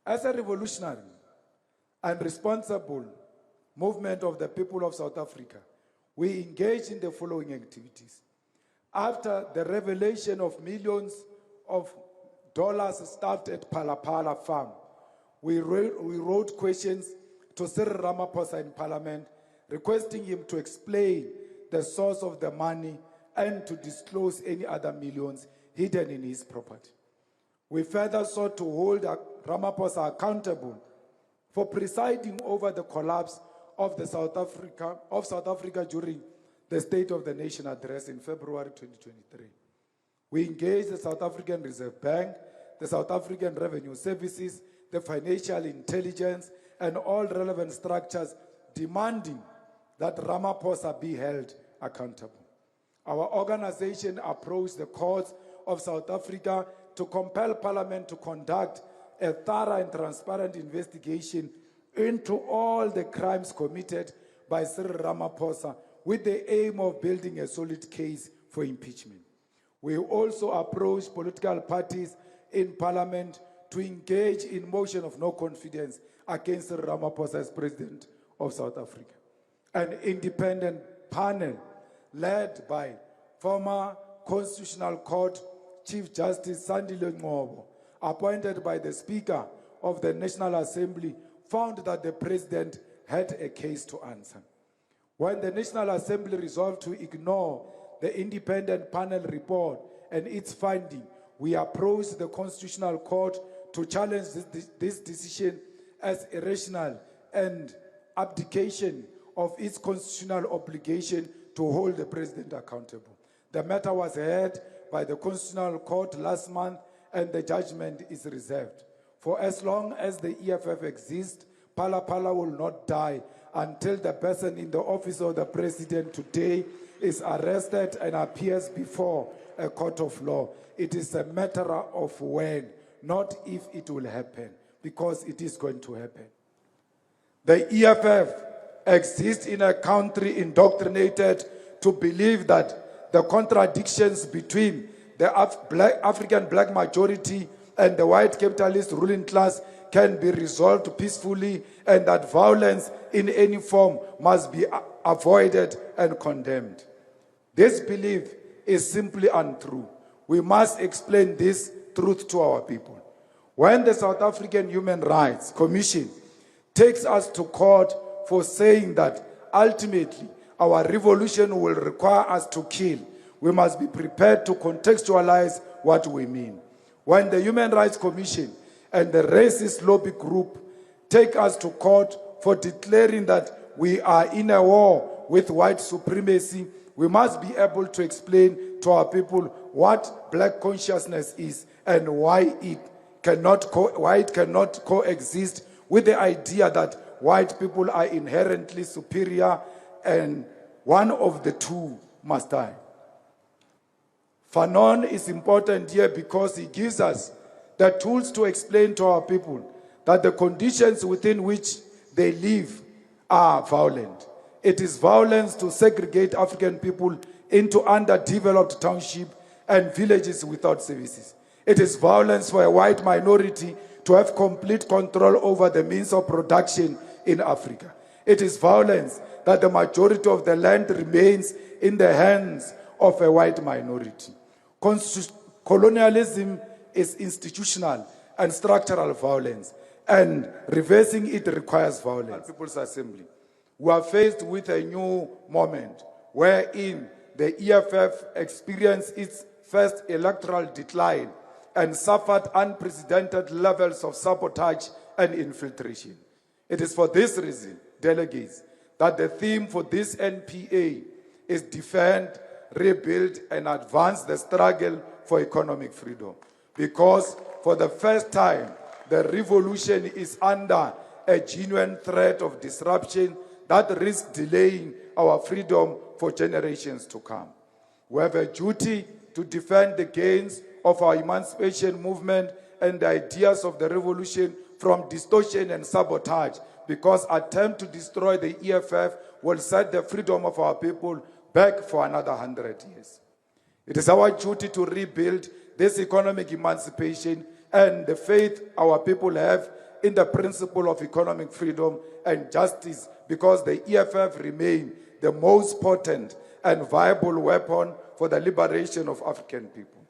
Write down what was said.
As a revolutionary and responsible movement of the people of South Africa, we engage in the following activities. After the revelation of millions of dollars stuffed at Phala Phala farm, we wrote questions to Cyril Ramaphosa in Parliament, requesting him to explain the source of the money and to disclose any other millions hidden in his property. We further sought to hold Ramaphosa accountable for presiding over the collapse of South Africa during the State of the Nation address in February 2023. We engaged the South African Reserve Bank, the South African Revenue Services, the financial intelligence, and all relevant structures, demanding that Ramaphosa be held accountable. Our organization approached the courts of South Africa to compel Parliament to conduct a thorough and transparent investigation into all the crimes committed by Cyril Ramaphosa with the aim of building a solid case for impeachment. We also approached political parties in Parliament to engage in motion of no confidence against Cyril Ramaphosa as President of South Africa. An independent panel led by former Constitutional Court Chief Justice Sandile Ngobo, appointed by the Speaker of the National Assembly, found that the President had a case to answer. When the National Assembly resolved to ignore the independent panel report and its finding, we approached the Constitutional Court to challenge this decision as irrational and abdication of its constitutional obligation to hold the President accountable. The matter was heard by the Constitutional Court last month, and the judgment is reserved. For as long as the EFF exists, Phala Phala will not die until the person in the office of the President today is arrested and appears before a court of law. It is a matter of when, not if it will happen, because it is going to happen. The EFF exists in a country indoctrinated to believe that the contradictions between the African black majority and the white capitalist ruling class can be resolved peacefully, and that violence in any form must be avoided and condemned. This belief is simply untrue. We must explain this truth to our people. When the South African Human Rights Commission takes us to court for saying that ultimately our revolution will require us to kill, we must be prepared to contextualize what we mean. When the Human Rights Commission and the racist lobby group take us to court for declaring that we are in a war with white supremacy, we must be able to explain to our people what black consciousness is and why it cannot coexist with the idea that white people are inherently superior and one of the two must die. Fanon is important here because he gives us the tools to explain to our people that the conditions within which they live are violent. It is violence to segregate African people into underdeveloped townships and villages without services. It is violence for a white minority to have complete control over the means of production in Africa. It is violence that the majority of the land remains in the hands of a white minority. Colonialism is institutional and structural violence, and reversing it requires violence. People's Assembly, we are faced with a new moment wherein the EFF experienced its first electoral decline and suffered unprecedented levels of sabotage and infiltration. It is for this reason, delegates, that the theme for this NPA is defend, rebuild, and advance the struggle for economic freedom. Because for the first time, the revolution is under a genuine threat of disruption that risks delaying our freedom for generations to come. We have a duty to defend the gains of our emancipation movement and the ideas of the revolution from distortion and sabotage, because attempt to destroy the EFF will set the freedom of our people back for another 100 years. It is our duty to rebuild this economic emancipation and the faith our people have in the principle of economic freedom and justice, because the EFF remain the most potent and viable weapon for the liberation of African people.